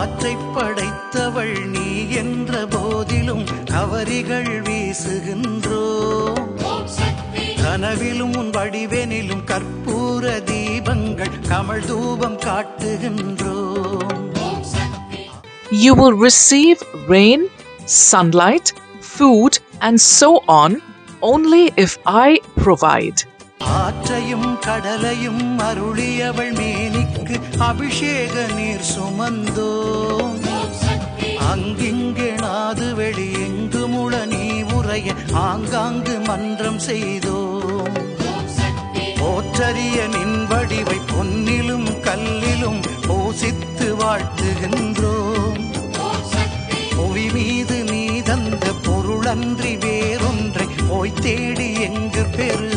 காற்றை படைத்தவள் நீ என்ற போதிலும் கவரிகள் வீசுகின்றோம். கனவிலும் உன் வடிவெனிலும் கற்பூர தீபங்கள் கமல் தூபம் காட்டுகின்றோம். You will receive rain, sunlight, food and so on only if I provide. ஆற்றையும் கடலையும் அருளியவள் மேனிக்கு அபிஷேக நீர் சுமந்தோம். அங்கிங்கே நாது வெளி எங்கு முழ நீ உரைய ஆங்காங்கு மன்றம் செய்தோம். போற்றறிய நின் வடிவை பொன்னிலும் கல்லிலும் பூசித்து வாழ்த்துகின்றோம். புவி மீது நீ தந்த பொருளன்றி வேறொன்றை போய் தேடி எங்கு பெறு